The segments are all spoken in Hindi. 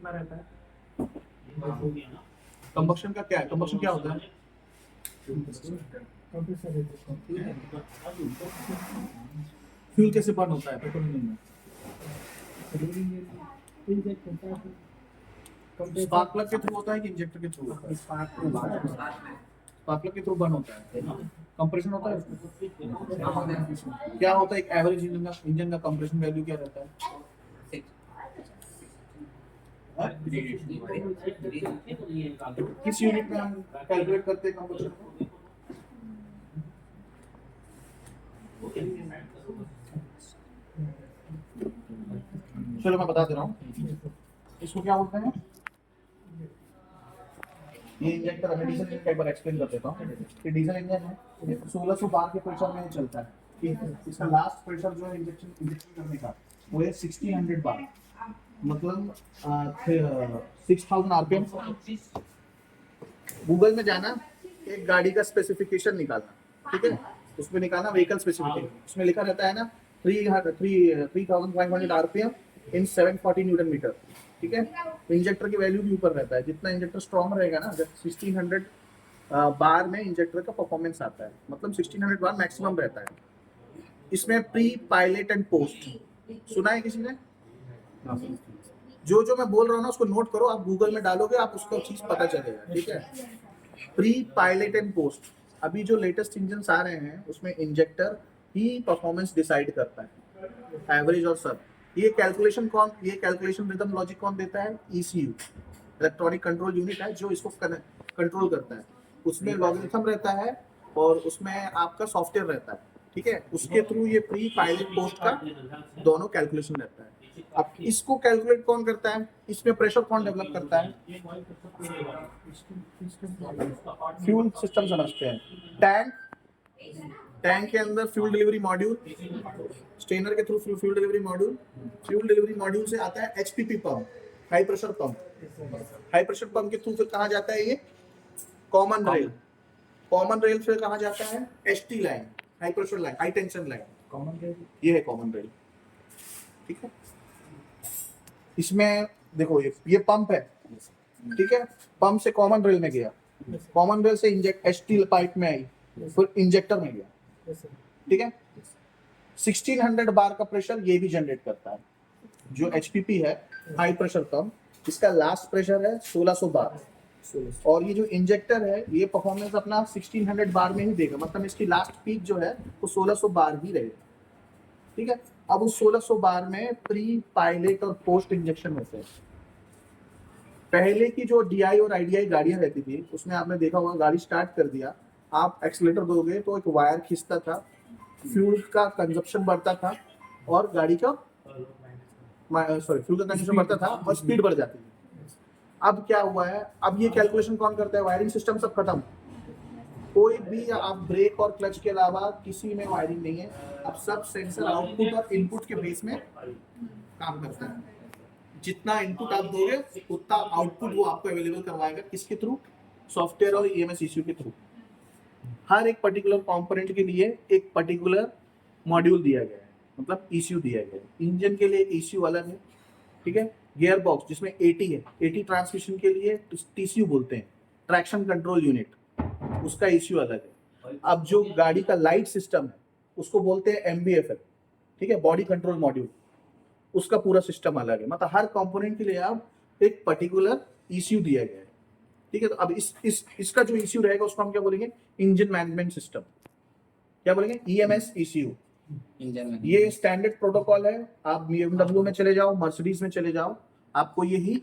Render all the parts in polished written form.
कितना रहता है? कंबक्शन का क्या है? कंबक्शन क्या होता है? फ्यूल कैसे बर्न होता है पेट्रोल इंजन में? स्पार्क प्लग के थ्रू होता है कि इंजेक्टर के थ्रू होता है? स्पार्क प्लग के थ्रू बर्न होता है। कंप्रेशन होता है उसमें? क्या होता है एक एवरेज इंजन का कंप्रेशन वैल्यू क्या रहता है? किस यूनिट में हम कैलकुलेट करते हैं कंप्रेशन को? चलो मैं बता दे रहा हूँ। इसको क्या बोलते हैं? ये इंजेक्टर है, डीजल इंजन एक बार एक्सप्लेन कर देता हूँ। ये डीजल इंजन है, 1600 बार के प्रेशर में चलता है। ठीक है, इसका लास्ट प्रेशर जो है इंजेक्शन करने का वो है 1600 बार, मतलब 6000 आरपीएम। गूगल में जाना, एक गाड़ी का स्पेसिफिकेशन निकालना, ठीक है, उसमें निकालना व्हीकल स्पेसिफिकेशन, उसमें लिखा रहता है ना 3500 आरपीएम इन 740 न्यूटन मीटर, ठीक है। इंजेक्टर की वैल्यू भी ऊपर रहता है, जितना इंजेक्टर स्ट्रॉन्ग रहेगा ना, जब 1600 बार में इंजेक्टर का परफॉर्मेंस आता है, मतलब 1600 बार मैक्सिमम रहता है। इसमें प्री, पायलट एंड पोस्ट सुना है किसी ने? जो मैं बोल रहा हूँ ना उसको नोट करो, आप गूगल में डालोगे आप उसको चीज पता चलेगा, ठीक है। प्री, पायलट एंड पोस्ट, अभी जो लेटेस्ट इंजन आ रहे हैं उसमें इंजेक्टर ही परफॉर्मेंस डिसाइड करता है, एवरेज और सब। ये कैलकुलेशन रिदम लॉजिक कौन देता है? ECU, इलेक्ट्रॉनिक कंट्रोल यूनिट है, जो इसको कंट्रोल करता है। उसमें लॉगरिथम रहता है और उसमें आपका सॉफ्टवेयर रहता है, ठीक है। उसके थ्रू ये प्री, पायलट, पोस्ट का दोनों कैलकुलेशन रहता है। अब इसको कैलकुलेट कौन करता है? इसमें प्रेशर कौन डेवलप करता है? फ्यूल सिस्टम समझते हैं। टैंक के अंदर फ्यूल डिलीवरी मॉड्यूल, स्टेनर के थ्रू फ्यूल डिलीवरी मॉड्यूल से आता है HPP pump, high pressure pump. High pressure pump के थ्रू फिर कहाँ जाता है? ये कॉमन रेल फिर कहाँ जाता है? HT line, high pressure line, high tension line. Common rail, ये है कॉमन रेल, ठीक है। इसमें देखो ये पंप है, ठीक है, पंप से कॉमन रेल में गया, कॉमन रेल से HT पाइप में आई, फिर इंजेक्टर में गया, ठीक है। 1600 बार का प्रेशर ये भी जनरेट करता है। जो HPP है, हाई प्रेशर पंप, इसका लास्ट प्रेशर है 1600 बार, और ये जो इंजेक्टर है ये परफॉर्मेंस अपना 1600 बार में ही देगा, मतलब इसकी लास्ट पीक जो है वो 1600 बार ही रहेगा, ठीक है। अब उस 1600 बार में प्री, पायलट और पोस्ट इंजेक्शन होते हैं। पहले की जो DI और IDI गाड़ियां रहती थी उसमें आपने देखा होगा, गाड़ी स्टार्ट कर दिया, आप एक्सीलेटर दोगे तो एक वायर खींचता था, फ्यूल का कंजप्शन बढ़ता था और गाड़ी का फ्यूल का कंजप्शन बढ़ता था और स्पीड बढ़ जाती थी। अब क्या हुआ है? अब ये कैलकुलेशन कौन करता है? वायरिंग सिस्टम सब खत्म, कोई भी आप ब्रेक और क्लच के अलावा किसी में वायरिंग नहीं है। अब सब सेंसर आउटपुट और इनपुट के बेस में काम करता है। जितना इनपुट आप दोगे उतना आउटपुट वो आपको अवेलेबल करवाएगा, किसके थ्रू? सॉफ्टवेयर और EMS ECU के थ्रू। हर एक पर्टिकुलर कंपोनेंट के लिए एक पर्टिकुलर मॉड्यूल दिया गया है, मतलब ECU दिया गया है। इंजन के लिए एक ECU अलग है, ठीक है। गियर बॉक्स जिसमें AT है, AT ट्रांसमिशन के लिए TCU बोलते हैं, ट्रैक्शन कंट्रोल यूनिट, उसका ECU अलग है। अब जो गाड़ी का लाइट सिस्टम है उसको बोलते हैं MBFF, ठीक है, बॉडी कंट्रोल मॉड्यूल, उसका पूरा सिस्टम अलग है। मतलब हर कंपोनेंट के लिए आप एक पर्टिकुलर ECU दिया गया है, ठीक है। तो अब इसका जो ECU रहेगा उसको हम क्या बोलेंगे? Engine management system. क्या बोलेंगे? EMS ECU। ये स्टैंडर्ड प्रोटोकॉल है। आप BMW में चले जाओ, मर्सिडीज में चले जाओ, आपको यही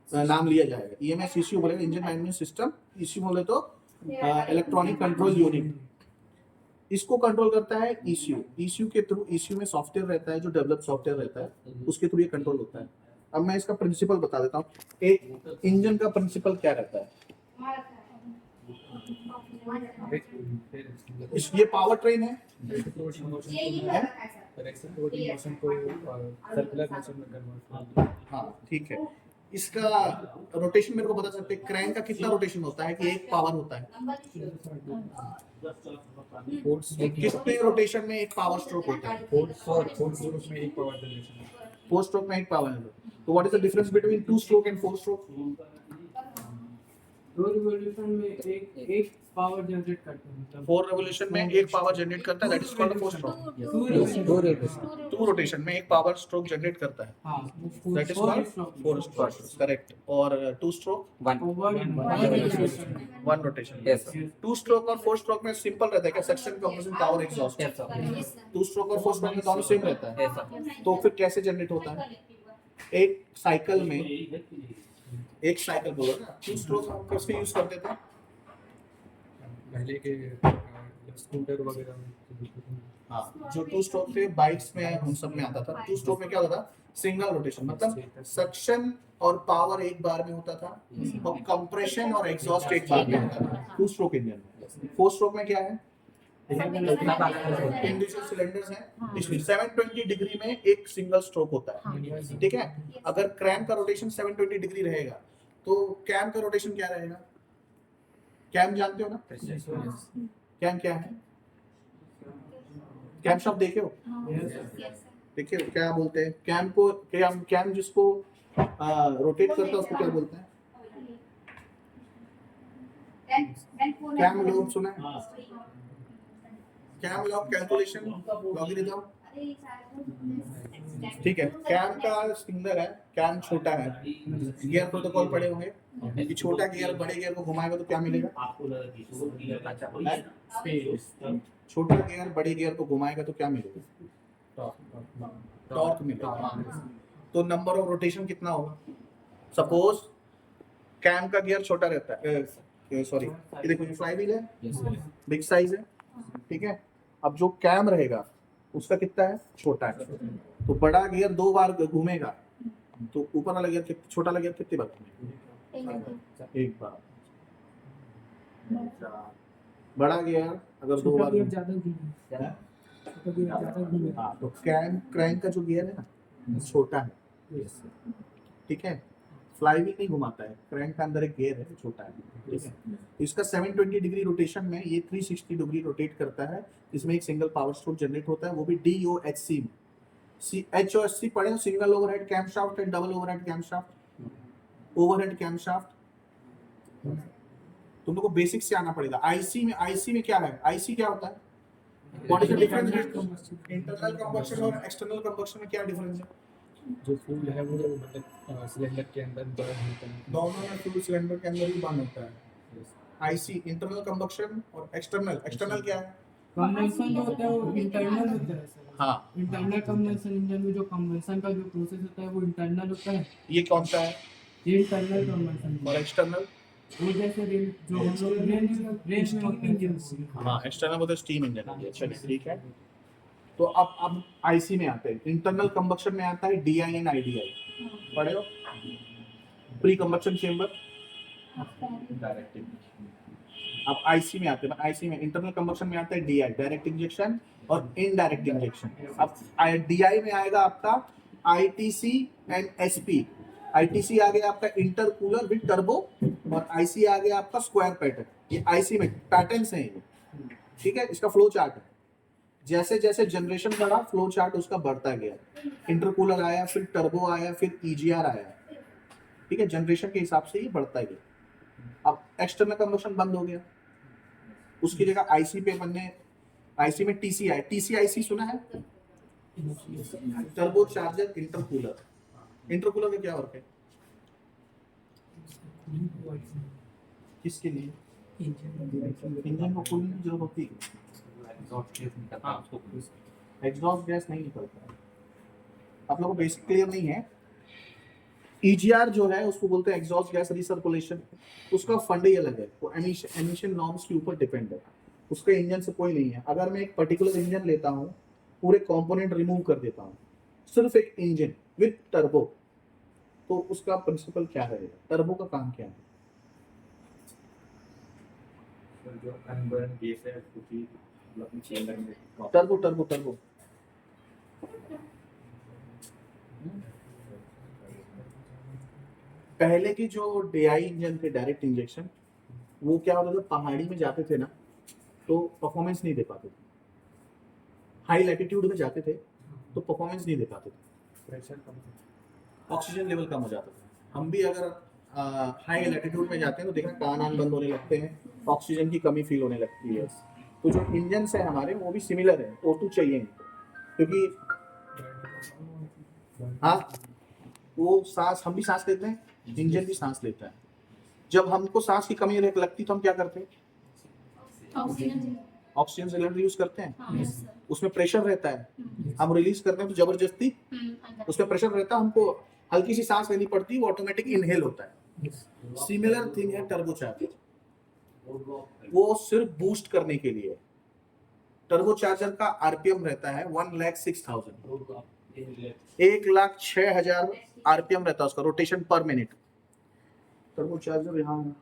नाम लिया जाएगा, EMS ECU बोलेगा, इंजन मैनेजमेंट सिस्टम। ECU बोले तो इलेक्ट्रॉनिक कंट्रोल यूनिट, इसको कंट्रोल करता है ECU के थ्रू। ECU में सॉफ्टवेयर रहता है, जो डेवलप सॉफ्टवेयर रहता है, उसके थ्रू ये कंट्रोल होता है। अब मैं इसका प्रिंसिपल बता देता हूँ। एक इंजन का प्रिंसिपल क्या रहता है? ये पावर ट्रेन है, हाँ ठीक है। इसका रोटेशन मेरे को बता सकते हैं? क्रैंक का कितना रोटेशन होता है कि एक पावर होता है? कितने रोटेशन में एक पावर स्ट्रोक होता है? 4 स्ट्रोक में एक पावर जनरेशन, 4 स्ट्रोक में एक पावर है। तो what is the difference between 2 stroke and 4 stroke? दो रिवॉल्यूशन में एक पावर जनरेट करते हैं, मतलब 4 रेवोल्यूशन में एक पावर जनरेट करता है, दैट इज कॉल्ड 4 स्ट्रोक। दो रेवोल्यूशन 2 रोटेशन में एक पावर स्ट्रोक जनरेट करता है, हाँ that is called 4 stroke, correct. और 2 stroke one 1 rotation. Yes sir 2 stroke और 4 स्ट्रोक में सिंपल रहता है क्या? Suction, compression, power, exhaust. Yes sir 2 stroke और 4 स्ट्रोक में दोनों सेम रहता है, यस सर तो फिर कैसे जनरेट होता है? एक साइकिल में, एक साइकिल बोलो ना, 2 स्ट्रोक हम किसके यूज करते थे? पहले के स्कूटर वगैरह में। हाँ, जो 2 स्ट्रोक थे बाइक्स में, उन सब में आता था। 2 स्ट्रोक में क्या होता था? सिंगल रोटेशन, मतलब सक्शन और पावर एक बार में होता था और कंप्रेशन और एग्जॉस्ट एक बार में होता था 2 स्ट्रोक इंजन में। 4 स्ट्रोक में क्या है? इंडिविजुअल सिलेंडर्स हैं, इसलिए 720 डिग्री में एक सिंगल स्ट्रोक होता है, ठीक है। अगर क्रैंक का रोटेशन 720 डिग्री रहेगा तो कैम का रोटेशन क्या रहेगा? कैम जानते हो ना? कैम क्या है? कैम शॉप देखे हो? देखिए क्या बोलते हैं कैम को? कैम जिसको रोटेट करता है उसको क्या बोलते हैं? कैम लोब सुना है? कैम लॉग कैलकुलेशन, लॉगरिथम, ठीक है। कैम का सिंगल है, कैम छोटा है, गियर प्रोटोकॉल पढ़े होंगे कि छोटा गियर बड़े गियर को घुमाएगा तो क्या मिलेगा? छोटा गियर बड़े गियर को घुमाएगा तो क्या मिलेगा? टॉर्क मिलेगा। तो नंबर ऑफ रोटेशन कितना होगा? सपोज कैम का गियर छोटा रहता है, सॉरी ये देखो ये फ्लाई व्हील है, बिग साइज है, ठीक है। अब जो कैम रहेगा उसका कितना है? छोटा है, तो बड़ा गियर 2 बार घूमेगा तो ऊपर वाला गियर छोटा वाला गियर कितनी बार घूमेगा? एक बार। बड़ा गियर अगर 2 बार ज्यादा घूमेगा, हाँ, तो क्रैंक का जो गियर है ना छोटा है, ठीक है। फ्लाई व्हील नहीं घुमाता है, क्रैंक का अंदर एक गियर है छोटा है, ठीक है। इसका 720 डिग्री रोटेशन में ये 360 डिग्री रोटेट करता है, इसमें एक सिंगल पावर स्ट्रोक जनरेट होता है, वो भी DOHC में। HOSC पढ़े हो? Single overhead camshaft and double overhead camshaft, overhead camshaft तुम लोग को बेसिक से आना पड़ेगा। आईसी में क्या है? आईसी क्या होता है? What is the difference between internal combustion और एक्सटर्नल कंबक्शन में? क्या डिफरेंस है? जो फ्यूल है वो मतलब सिलेंडर के अंदर बर्न होता है। दोनों में फ्यूल सिलेंडर के अंदर ही बर्न होता है। आईसी इंटरनल कंबक्शन और एक्सटर्नल। एक्सटर्नल क्या है? कंबेंशन जो होता है वो इंटरनल होता है सर। हाँ, इंटरनल कंबेंशन इंजन में जो कंबेंशन का जो प्रोसेस होता है वो इंटरनल होता है, ये कौन सा है? ये इंटरनल कंबेंशन और एक्सटर्नल? वो जैसे जो हम लोग रेंज में होते हैं। हाँ, एक्सटर्नल मतलब स्टीम इंजन। चलिए ठीक है। तो अब आईसी में आते हैं। इंटरनल कंबक्शन में आता है DI एंड IDI, पढ़े हो? Pre combustion chamber, direct injection. अब आईसी में आते हैं। आईसी में इंटरनल कंबक्शन में आता है DI डायरेक्ट इंजेक्शन और इनडायरेक्ट इंजेक्शन। अब DI में आएगा आपका ITC एंड SP। ITC आ गया आपका इंटरकूलर विद टर्बो और IC आ गया आपका स्क्वायर पैटर्न। ये IC में पैटर्न्स हैं ये, ठीक है। इसका फ्लो चार्ट है, जैसे जैसे जनरेशन बढ़ा फ्लो चार्ट उसका बढ़ता गया। इंटरकूलर आया, फिर टर्बो आया, फिर EGR आया, ठीक है। जनरेशन के हिसाब से ही बढ़ता गया। अब एक्सटर्नल कंबक्शन बंद हो गया, उसकी जगह आईसी पे बनने, आईसी में TC आया। TCIC सुना है? Turbo charger intercooler. इंटरकूलर का क्या वर्क है? किसके लिए? इंजन को कूलिंग की जरूरत होती है, एग्जॉस्ट गैस नहीं निकलता। आप लोगों को बेसिक क्लियर नहीं है। EGR जो है उसको बोलते हैं एग्जॉस्ट गैस रिसर्कुलेशन। उसका फंड ही अलग है, वो एमिशन नॉर्म्स के ऊपर डिपेंड है, उसके इंजन से कोई नहीं है। अगर मैं एक पर्टिकुलर इंजन लेता हूँ, पूरे कंपोनेंट रिमूव कर देता हूँ, सिर्फ एक इंजन विद टर्बो, तो उसका प्रिंसिपल क्या रहेगा? टर्बो का काम क्या है? जो अनबर्न गैस है उसको भी अपनी चेंबर में टर्बो टर्बो टर्बो पहले की जो DI इंजन थे डायरेक्ट इंजेक्शन, वो क्या होता था, पहाड़ी में जाते थे ना तो परफॉर्मेंस नहीं दे पाते थे। हाई लैटिट्यूड में जाते थे तो परफॉर्मेंस नहीं दे पाते थे। प्रेशर कम ऑक्सीजन लेवल कम हो जाता था। हम भी अगर हाई लैटिट्यूड में जाते हैं तो देखना कान आन बंद होने लगते हैं, ऑक्सीजन की कमी फील होने लगती है। तो जो इंजन है हमारे वो भी सिमिलर है, O2 चाहिए क्योंकि हाँ वो सांस, हम भी सांस लेते हैं, इंजन भी सांस लेता है। जब हमको सांस की कमी लगती तो हम क्या करते हैं? ऑक्सीजन। ऑक्सीजन सिलेंडर यूज करते हैं, हाँ सर। उसमें प्रेशर रहता है, हम रिलीज करते हैं तो जबरदस्ती अंदर। उसमें प्रेशर रहता है, हमको हल्की सी सांस लेनी पड़ती है, वो ऑटोमेटिक इनहेल होता है। सिमिलर थिंग है टर्बोचार्जर, वो सिर्फ बूस्ट करने के लिए। टर्बोचार्जर का आरपीएम रहता है 1,06,000, 1,06,000 आरपीएम रहता है उसका, रोटेशन पर मिनट। टर्बोचार्जर यहाँ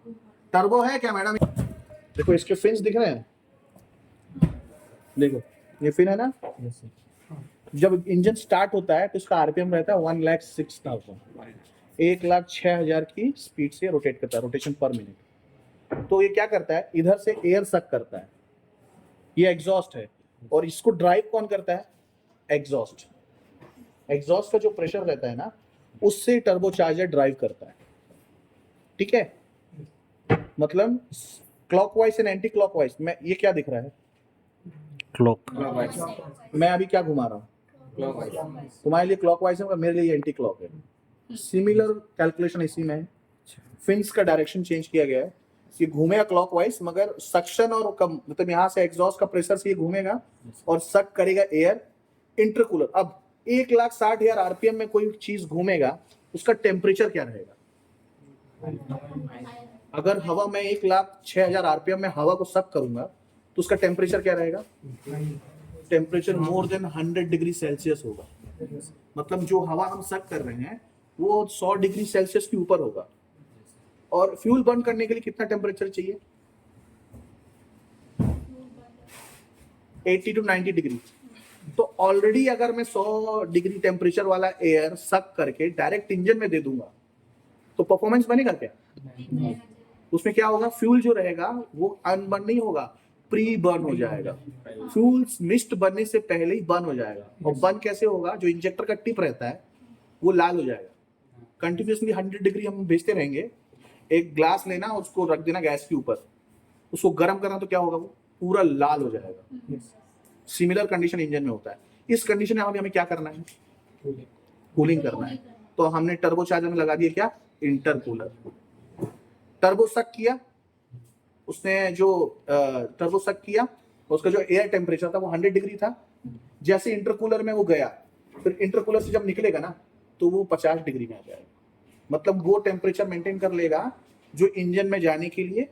टर्बो है क्या मैडम? देखो इसके फिन्स दिख रहे हैं, देखो ये फिन है ना। जब इंजन स्टार्ट होता है तो इसका आरपीएम रहता है 1,06,000, 1,06,000 की स्पीड से रोटेट करता है, रोटेशन पर मिनट। तो ये क्या करता है, इधर से एयर सक करता है, ये एग्जॉस्ट है, और इसको ड्राइव कौन करता है? एग्जॉस्ट। एग्जॉस्ट का जो प्रेशर रहता है ना, उससे टर्बोचार्जर ड्राइव करता है। ठीक है, मतलब क्लॉकवाइज एंड एंटी क्लॉकवाइज में ये क्या दिख रहा है? क्लॉकवाइज। मैं अभी क्या घुमा रहा हूँ? तुम्हारे लिए क्लॉकवाइज है, मेरे लिए एंटी क्लॉक है। सिमिलर कैलकुलेशन इसी में है। फिन्स का डायरेक्शन चेंज किया गया है, ये घूमेगा क्लॉकवाइज, मगर सक्शन और मतलब यहाँ से एग्जॉस्ट का प्रेशर से ये घूमेगा और सक करेगा एयर इंटरकूलर। अब 1,60,000 आरपीएम में कोई चीज घूमेगा, उसका टेम्परेचर क्या रहेगा? अगर हवा में 1,06,000 आरपीएम में हवा को सक करूंगा तो उसका टेम्परेचर क्या रहेगा? Temperature more than 100 degree Celsius होगा। मतलब जो हवा हम सक कर रहे हैं वो 100 डिग्री सेल्सियस के ऊपर होगा। और फ्यूल बर्न करने के लिए कितना टेम्परेचर चाहिए? 80 to 90 डिग्री। तो ऑलरेडी अगर मैं 100 डिग्री टेम्परेचर वाला एयर सक करके डायरेक्ट इंजन में दे दूंगा तो परफॉर्मेंस बनेगा क्या? उसमें क्या होगा, फ्यूल जो रहेगा वो अनबर्न नहीं होगा, प्री बर्न हो जाएगा। फ्यूल मिस्ट बनने से पहले ही बर्न हो जाएगा। और बर्न कैसे होगा? जो इंजेक्टर का टिप रहता है वो लाल हो जाएगा। कंटिन्यूसली 100 डिग्री हम भेजते रहेंगे, एक ग्लास लेना, उसको रख देना गैस के ऊपर, उसको गर्म करना, तो क्या होगा, वो पूरा लाल हो जाएगा। सिमिलर कंडीशन इंजन में होता है। इस कंडीशन में हमें क्या करना है? कूलिंग करना है। तो हमने टर्बोचार्जर में लगा दिया क्या? इंटरकूलर। टर्बो सक किया, उसने जो टर्बो सक किया, उसका जो एयर टेम्परेचर था वो 100 डिग्री था। जैसे इंटरकूलर में वो गया, फिर इंटरकूलर से जब निकलेगा ना तो वो 50 डिग्री में आ जाएगा। मतलब वो टेम्परेचर मेंटेन कर लेगा जो इंजन में जाने के लिए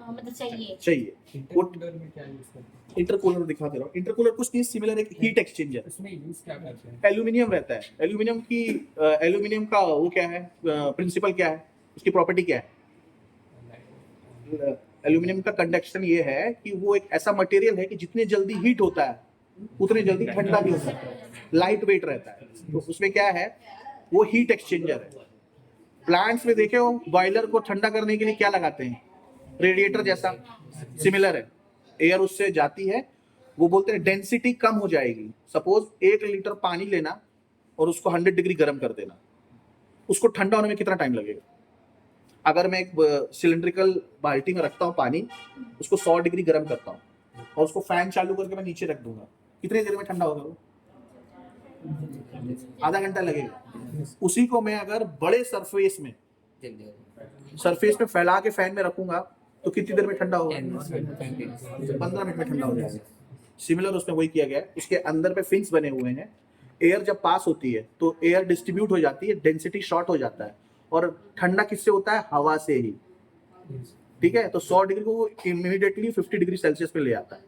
मतलब चाहिए। इंटरकूलर में क्या यूज करते हैं? इंटरकूलर दिखा दे रहा हूँ। इंटरकूलर कुछ नहीं, सिमिलर एक हीट एक्सचेंजर। इसमें यूज क्या करते हैं? एल्यूमिनियम रहता है। एल्यूमिनियम का वो क्या है, प्रिंसिपल क्या है, उसकी प्रॉपर्टी क्या है? एल्यूमिनियम का कंडक्शन ये है कि वो एक ऐसा मटेरियल है कि जितने जल्दी हीट होता है उतने जल्दी ठंडा भी होता है, लाइट वेट रहता है। तो उसमें क्या है, वो हीट एक्सचेंजर है। प्लांट्स में देखे हो, बॉयलर को ठंडा करने के लिए क्या लगाते हैं? रेडिएटर जैसा, सिमिलर है। एयर उससे जाती है, वो बोलते हैं डेंसिटी कम हो जाएगी। सपोज 1 लीटर पानी लेना और उसको 100 डिग्री गर्म कर देना, उसको ठंडा होने में कितना टाइम लगेगा? अगर मैं एक सिलेंड्रिकल बाल्टी में रखता हूँ पानी, उसको 100 डिग्री गर्म करता हूँ और उसको फैन चालू करके मैं नीचे रख दूंगा, कितनी देर में ठंडा होगा वो? आधा घंटा लगेगा। उसी को मैं अगर बड़े सरफेस में फैला के फैन में रखूंगा तो कितनी देर में ठंडा होगा? 15 मिनट में ठंडा हो जाएगा। सिमिलर उसमें वही किया गया है। उसके अंदर पे फिन्स बने हुए हैं। एयर जब पास होती है तो एयर डिस्ट्रीब्यूट हो जाती है, डेंसिटी शॉर्ट हो जाता है, और ठंडा किससे होता है? हवा से ही। ठीक है, तो 100 डिग्री को इमीडिएटली 50 डिग्री सेल्सियस पे ले आता है।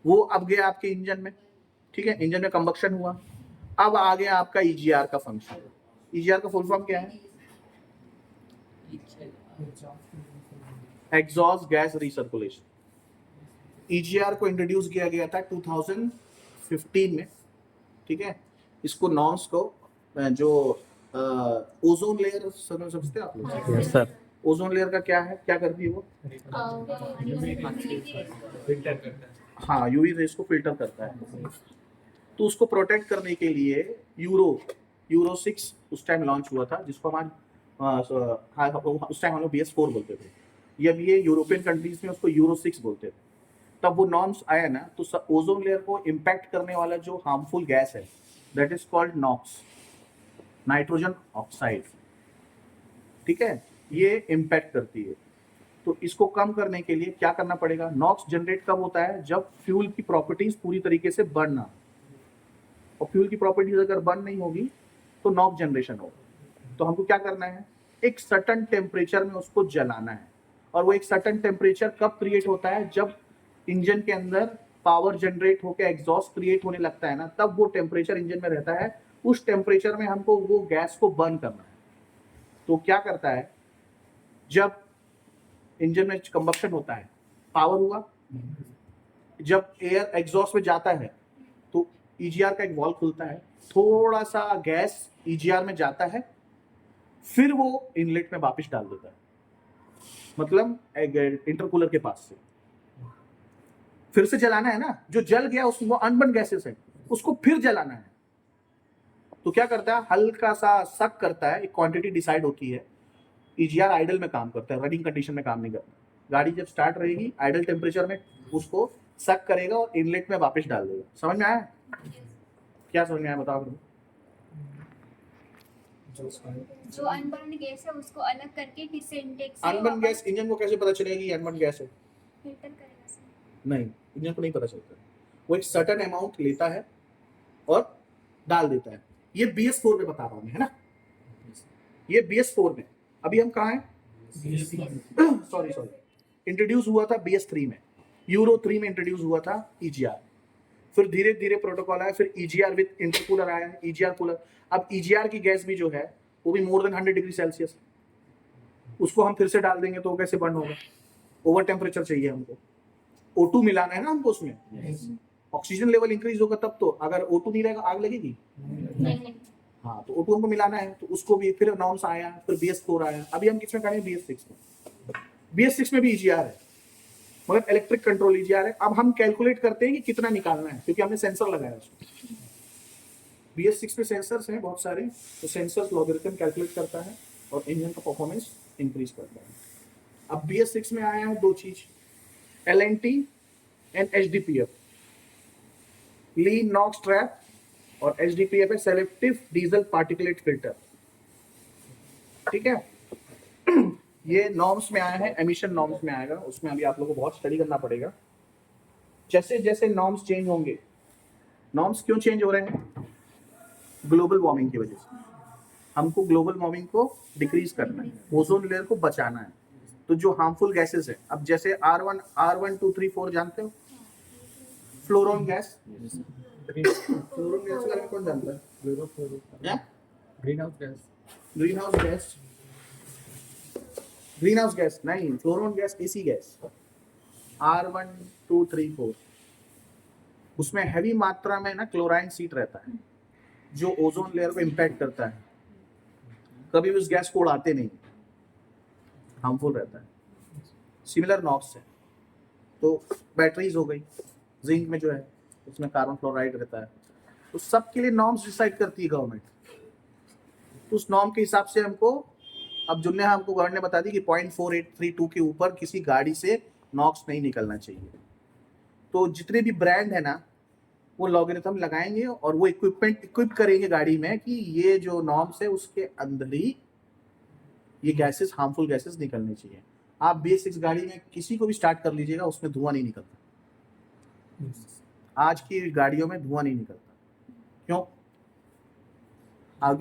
वो अब गया आपके इंजन में। ठीक है, इंजन में कंबक्शन हुआ। अब आ गया आपका ईजीआर का फंक्शन। ईजीआर का फुल फॉर्म क्या है? Exhaust gas recirculation. ईजीआर को इंट्रोड्यूस किया गया था 2015 में। ठीक है, इसको नॉर्म्स को जो ओजोन लेयर समझते हैं आप लोग? Yes sir. ओजोन लेयर का क्या है, क्या करती है वो? फिल्टर करता है। हाँ, यूवी रेस को फिल्टर करता है। तो उसको प्रोटेक्ट करने के लिए यूरो 6 उस टाइम लॉन्च हुआ था, जिसको हम उस टाइम हम लोग BS4 बोलते थे। ये यूरोपियन कंट्रीज में उसको यूरो 6 बोलते थे। तब वो नॉर्म्स आया ना, तो ओजोन लेयर को इम्पैक्ट करने वाला जो हार्मफुल गैस है that is called NOx, nitrogen oxide, ठीक है, ये इम्पैक्ट करती है। तो इसको कम करने के लिए क्या करना पड़ेगा? नॉक्स जनरेट कब होता है? जब फ्यूल की प्रॉपर्टीज पूरी तरीके से बर्न ना, और फ्यूल की प्रॉपर्टीज अगर बर्न नहीं होगी तो नॉक्स जनरेशन होगा। तो हमको क्या करना है? एक सर्टेन टेम्परेचर में उसको जलाना है। और वो एक सर्टेन टेम्परेचर कब क्रिएट होता है? जब इंजन के अंदर पावर जनरेट होकर एग्जॉस्ट क्रिएट होने लगता है ना, तब वो टेम्परेचर इंजन में रहता है। उस टेम्परेचर में हमको वो गैस को बर्न करना है। तो क्या करता है, जब इंजन में कंबक्शन होता है, पावर हुआ, जब एयर एग्जॉस्ट में जाता है तो EGR का एक वाल्व खुलता है, थोड़ा सा गैस EGR में जाता है, फिर वो इनलेट में वापस डाल देता है, मतलब इंटरकूलर के पास से फिर से जलाना है ना। जो जल गया उसमें वो अनबर्न गैसेस है, उसको फिर जलाना है। तो क्या करता है, हल्का सा सक करता है, एक क्वांटिटी डिसाइड होती है। EGR आइडल में काम करता है, रनिंग कंडीशन में काम नहीं करता। गाड़ी जब स्टार्ट रहेगी आइडल टेम्परेचर में उसको सक करेगा और इनलेट में वापस डाल देगा। समझ में आया? क्या समझ में आया बताओ। जो अनबर्न गैस है उसको अलग करके फिर से इंटेक से अनबर्न गैस इंजन को कैसे पता चलेगी अनबर्न गैस है? फिल्टर करेगा सर। नहीं, इंजन को नहीं पता चलता। वो एक सर्टेन अमाउंट लेता है और डाल देता है। ये BS4 में बता रहा हूं मैं, है ना? ये BS4 में। अभी हम कहाँ हैं? सॉरी इंट्रोड्यूस हुआ था BS3 में, यूरो 3 में इंट्रोड्यूस हुआ था EGR। फिर धीरे धीरे प्रोटोकॉल आया, फिर EGR विद इंटरकूलर आया, EGR कूलर। अब EGR की गैस भी जो है वो भी मोर देन 100 डिग्री सेल्सियस, उसको हम फिर से डाल देंगे तो वो कैसे बर्न होगा? ओवर टेम्परेचर चाहिए हमको, O2 मिलाना है ना हमको उसमें। ऑक्सीजन लेवल इंक्रीज होगा तब तो, अगर O2 नहीं रहेगा आग लगेगी। नहीं हाँ, तो O2 हमको मिलाना है, तो उसको भी फिर नॉर्म्स आया, फिर BS4 आया। अभी हम किसमें खड़े हैं? BS6 में। BS6 में भी EGR है, मतलब इलेक्ट्रिक कंट्रोल EGR है। अब हम कैलकुलेट करते हैं कि कितना निकालना है, क्योंकि हमने सेंसर लगाया है उसमें। BS6 में सेंसर्स हैं बहुत सारे, तो सेंसर्स लॉगरिथम कैलकुलेट करता है और इंजन का परफॉर्मेंस इंक्रीज करता है। अब BS6 में आया है दो चीज, LNT and HDPF, lean NOx trap, और HDPF है सेलेक्टिव डीजल पार्टिकुलेट फिल्टर, ठीक है। ये नॉर्म्स में आया है, एमिशन नॉर्म्स में आएगा, उसमें अभी आप लोगों को बहुत स्टडी करना पड़ेगा। जैसे जैसे नॉर्म्स चेंज होंगे, नॉर्म्स क्यों चेंज हो रहे हैं? ग्लोबल वार्मिंग की वजह से। हमको ग्लोबल वार्मिंग को डिक्रीज करना है, ओजोन लेयर को बचाना है। तो जो हार्मफुल गैसेस है, अब जैसे R1, R1, 2, 3, 4 जानते हो? फ्लोरोन गैस, फ्लोरोन गैस के बारे में कौन जानता है? Green house gas, green house gas, green house gas नहीं, फ्लोरोन गैस AC गैस, R1, 2, 3, 4। उसमें हैवी मात्रा में ना क्लोराइन सीट रहता है, जो ओजोन लेयर को इम्पैक्ट करता है। कभी भी उस गैस को उड़ाते नहीं, हार्मफुल रहता है। सिमिलर नॉक्स है। तो बैटरीज हो गई, जिंक में जो है उसमें कार्बन फ्लोराइड रहता है। तो सबके लिए नॉर्म्स डिसाइड करती है गवर्नमेंट। तो उस नॉर्म के हिसाब से हमको, अब जो हमको गवर्नमेंट ने बता दी कि 0.4832 के ऊपर किसी गाड़ी से नॉक्स नहीं निकलना चाहिए। तो जितने भी ब्रांड है ना, वो लॉगरिथम लगाएंगे और वो इक्विपमेंट इक्विप करेंगे गाड़ी में कि ये जो नॉर्म्स है उसके अंदर ही ये गैसेस, हार्मफुल गैसेस निकलने चाहिए। आप BS6 गाड़ी में किसी को भी स्टार्ट कर लीजिएगा, उसमें धुआं नहीं निकलता। आज की गाड़ियों में धुआं नहीं निकलता। क्यों?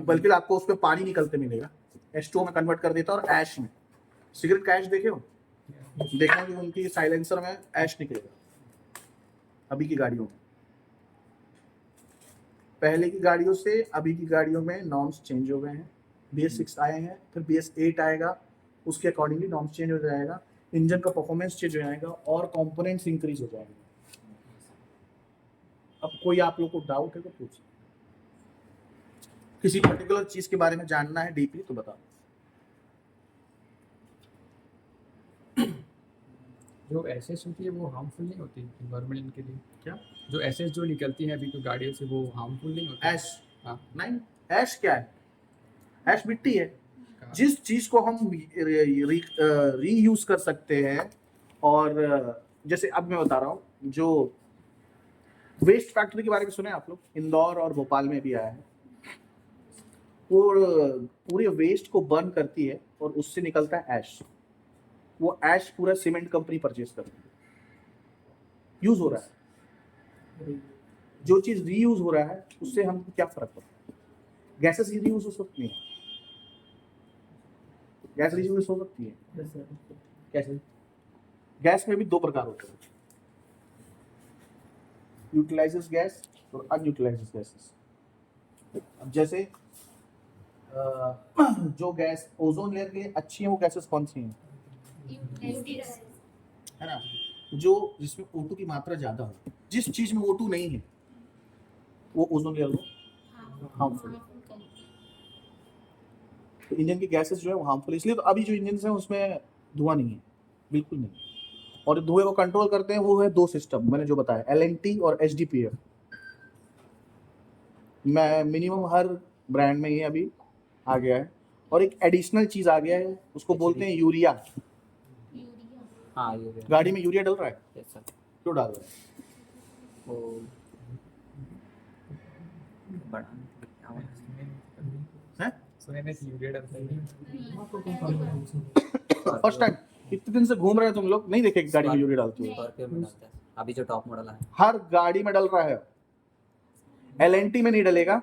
बल्कि आपको उसमें पानी निकलते मिलेगा, H2O में कन्वर्ट कर देता और ऐश में। सिगरेट का ऐश देखे हो? देखना कि उनकी साइलेंसर में ऐश निकलेगा। अभी की गाड़ियों में, पहले की गाड़ियों से अभी की गाड़ियों में नॉर्म्स चेंज हो गए हैं। BS6 आए हैं, फिर BS8 आएगा, उसके अकॉर्डिंगली नॉर्म्स चेंज हो जाएगा, इंजन का परफॉर्मेंस चेंज हो जाएगा और कंपोनेंट्स इंक्रीज हो जाएंगे। अब कोई आप लोग को डाउट है तो पूछ, किसी पर्टिकुलर चीज के बारे में जानना है डीपली तो बताओ। जो एसेस होती है वो हार्मफुल नहीं होती इन्वायरमेंट के लिए? क्या? जो एसेस जो निकलती है अभी तो गाड़ियों से, वो हार्मफुल नहीं होती? ऐश हाँ। नहीं, ऐश क्या है? ऐश मिट्टी है। जिस चीज को हम रीयूज कर सकते हैं, और जैसे अब मैं बता रहा हूँ, जो वेस्ट फैक्ट्री के बारे में सुने आप लोग, इंदौर और भोपाल में भी आया है। वो पूरे वेस्ट को बर्न करती है और उससे निकलता है ऐश। वो ऐश पूरा सीमेंट कंपनी परचेज करती है, यूज हो रहा है। जो चीज रीयूज हो रहा है उससे हमको क्या फर्क पड़ता है? गैसेस रीयूज हो सकती है, गैस रीयूज हो सकती है। कैसे? गैस में भी दो प्रकार होते हैं, यूटिलाइजेस गैस और अनयूटिलाइजेस गैसेस। अब जैसे जो गैस ओजोन लेयर के लिए अच्छी है वो गैसेस कौन सी हैं? है ना, जो जिसमें O2 की मात्रा ज्यादा हो। जिस चीज में O2 नहीं है वो ओजोन लेयर को हार्मफुल है। तो इंजन की गैसेस जो है वो हार्मफुल, इसलिए तो अभी जो इंजन है उसमें धुआं नहीं है, बिल्कुल नहीं। और धुएं को कंट्रोल करते हैं वो है दो सिस्टम, मैंने जो बताया, LNT और HDPF। मैं मिनिमम हर ब्रांड में ये अभी आ गया है। और एक एडिशनल चीज आ गया है, उसको बोलते हैं यूरिया। हाँ यूरिया। गाड़ी में यूरिया डल रहा है, यस सर। क्यों डाल रहा है? वो बड़ा हैं? सुने में यूरिया डलता है। फर्स्ट टाइम इतने दिन से घूम रहे हो तुम लोग, नहीं देखे गाड़ी में यूरिया डालते हुए? स्कॉर्पियो में डलता है अभी जो टॉप मॉडल है। हर गाड़ी में डल रहा है। LNT में नहीं डलेगा,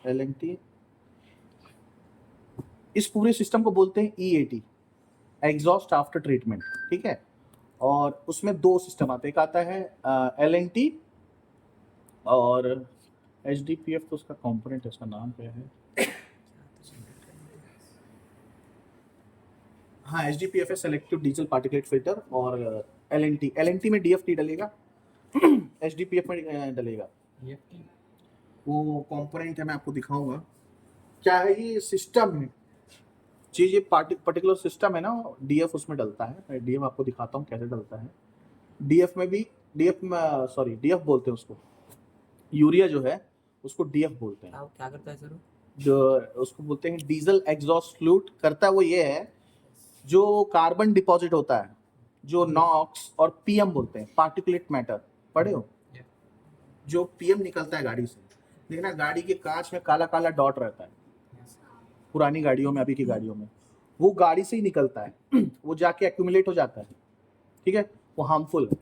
LNT, इस पूरे सिस्टम को बोलते हैं EAT, एग्जॉस्ट आफ्टर ट्रीटमेंट, ठीक है। और उसमें दो सिस्टम आते हैं, एक आता है LNT और HDPF तो उसका कंपोनेंट है, उसका नाम क्या है? हाँ, HDPF है सेलेक्टिव डीजल पार्टिकुलेट फिल्टर, और LNT में DFT डलेगा, HDPF में डलेगा। वो कंपोनेंट है, मैं आपको दिखाऊंगा क्या है। ये सिस्टम है चीज, ये पर्टिकुलर सिस्टम है ना, DF उसमें डलता है। मैं DF आपको दिखाता हूँ कैसे डलता है। DF में भी DF बोलते हैं उसको, यूरिया जो है उसको DF बोलते हैं। क्या करता है सर? जो उसको बोलते हैं डीजल एग्जॉस्ट फ्लूइड। करता है वो ये है, जो कार्बन डिपॉजिट होता है, जो नॉक्स और PM बोलते हैं, पार्टिकुलेट मैटर, पढ़े हो? जो PM निकलता है गाड़ी से, देखना गाड़ी के कांच में काला काला डॉट रहता है, पुरानी गाड़ियों में, अभी की गाड़ियों में, वो गाड़ी से ही निकलता है। वो जाके एक्यूमुलेट हो जाता है, ठीक है, वो हार्मफुल है।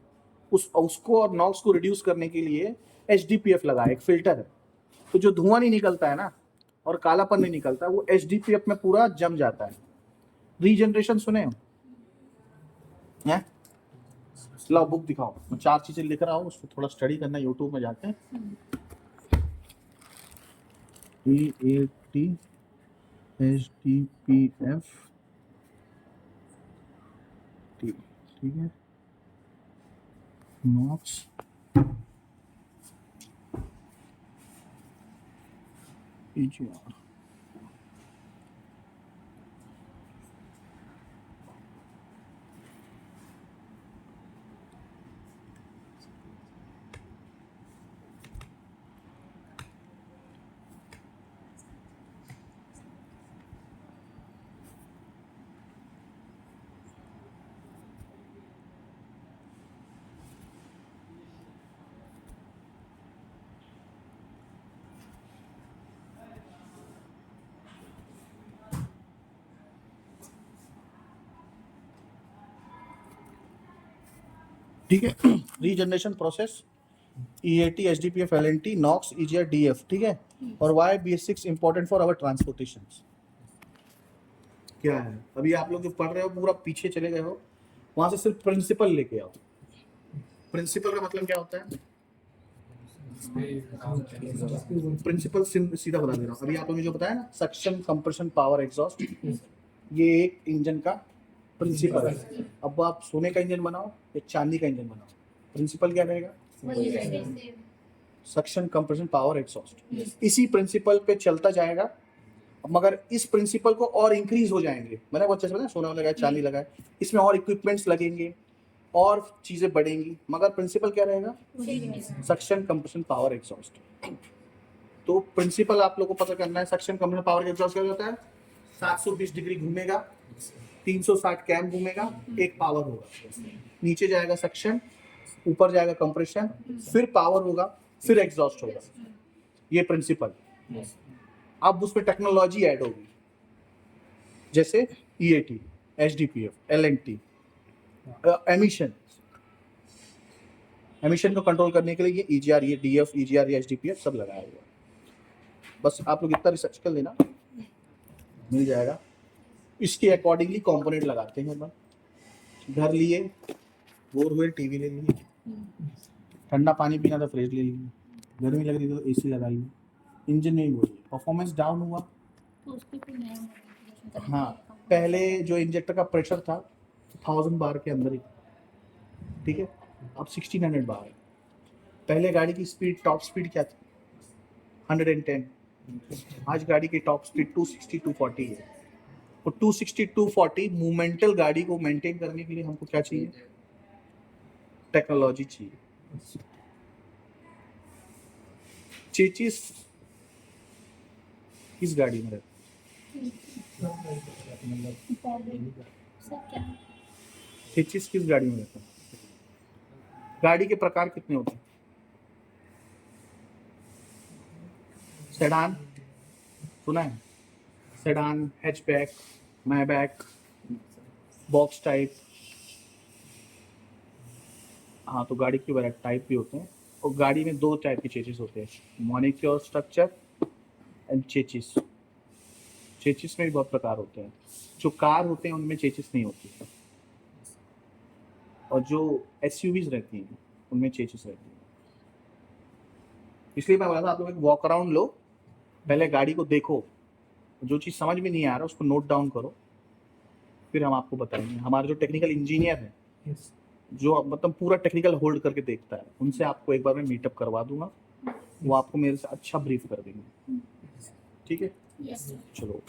उसको और नॉक्स को रिड्यूस करने के लिए HDPF लगा, एक फिल्टर है। तो जो धुआं नहीं निकलता है ना और कालापन नहीं निकलता, वो HDPF में पूरा जम जाता है। रीजनरेशन सुने हो? हैं? लाओ बुक दिखाओ, मैं 4 चीजें लिख रहा हूँ, उसको थोड़ा स्टडी करना, यूट्यूब में जाके। EAT HDPF, ठीक है, नॉक्स, EGR। ठीक है, regeneration process, EAT HDPF LNT NOx EGR DF, ठीक है। और why BS6 important for our transportation क्या है? अभी आप लोग जो पढ़ रहे हो पूरा पीछे चले गए हो, वहां से सिर्फ प्रिंसिपल लेके आओ। प्रिंसिपल का मतलब क्या होता है? प्रिंसिपल सीधा बता दे रहा हूँ। अभी आप लोगों ने जो बताया ना, सक्शन, कंप्रेशन, पावर, एग्जॉस्ट, ये एक इंजन का प्रिंसिपल है। अब आप सोने का इंजन बनाओ या चांदी का इंजन बनाओ, प्रिंसिपल क्या रहेगा? Suction, compression, power, exhaust. इसी प्रिंसिपल पे चलता जाएगा। मगर इस प्रिंसिपल को और इंक्रीज हो जाएंगे। मैंने बहुत अच्छा बताया, सोना लगाया, चांदी लगाया, इसमें और इक्विपमेंट्स लगेंगे, और चीजें बढ़ेंगी, मगर प्रिंसिपल क्या रहेगा? Suction, compression, power, exhaust. तो प्रिंसिपल आप लोगों को पता करना है। सक्शन, कंप्रेशन, पावर, एग्जॉस्ट क्या होता है? 720 डिग्री घूमेगा, 360 कैम घूमेगा, एक पावर होगा, नीचे जाएगा सक्शन, ऊपर जाएगा कंप्रेशन, फिर पावर होगा, फिर एग्जॉस्ट होगा। ये प्रिंसिपल। अब उसमें टेक्नोलॉजी ऐड होगी, जैसे EAT, HDPF, LNT, एमिशन को कंट्रोल करने के लिए ये EGR, ये DF, EGR, ये HDPF सब लगाया हुआ है। बस आप लोग इतना रिसर्च कर लेना, मिल जाएगा। इसके अकॉर्डिंगली कंपोनेंट लगाते हैं। घर लिए, बोर हुए, टीवी ले लिए, ठंडा पानी पीना तो फ्रिज ले लिए, गर्मी लग रही तो AC लगा लिए, इंजन नहीं बोलिए, परफॉर्मेंस डाउन हुआ। हाँ, पहले जो इंजेक्टर का प्रेशर था 1000 बार के अंदर ही, ठीक है, अब 1600 बार है। पहले गाड़ी की स्पीड, टॉप स्पीड क्या थी? 110। आज गाड़ी की टॉप स्पीड 260, 240 है। और 260, 240 मूवमेंटल गाड़ी को मेंटेन करने के लिए हमको क्या चाहिए? टेक्नोलॉजी चाहिए। चेचिस किस गाड़ी में रहता है? चेचिस किस गाड़ी में रहता है? गाड़ी के प्रकार कितने होते हैं? सेडान सुना है? Sedan, hatchback, Maybach, box type. हाँ, तो गाड़ी की वैरायटी टाइप भी होते हैं। और गाड़ी में 2 टाइप के चेचिस होते हैं, मॉनिक्योर स्ट्रक्चर एंड चेचिस। चेचिस में भी बहुत प्रकार होते हैं। जो कार होते हैं उनमें चेचिस नहीं होती है, और जो SUVs रहती हैं उनमें चेचिस रहती है। इसलिए मैं बोला था आप लोग एक वॉक अराउंड लो, पहले गाड़ी को देखो, जो चीज़ समझ में नहीं आ रहा उसको नोट डाउन करो, फिर हम आपको बताएंगे। हमारे जो टेक्निकल इंजीनियर हैं, जो मतलब पूरा टेक्निकल होल्ड करके देखता है, उनसे आपको एक बार मैं मीटअप करवा दूंगा, वो आपको मेरे से अच्छा ब्रीफ कर देंगे। ठीक है, चलो।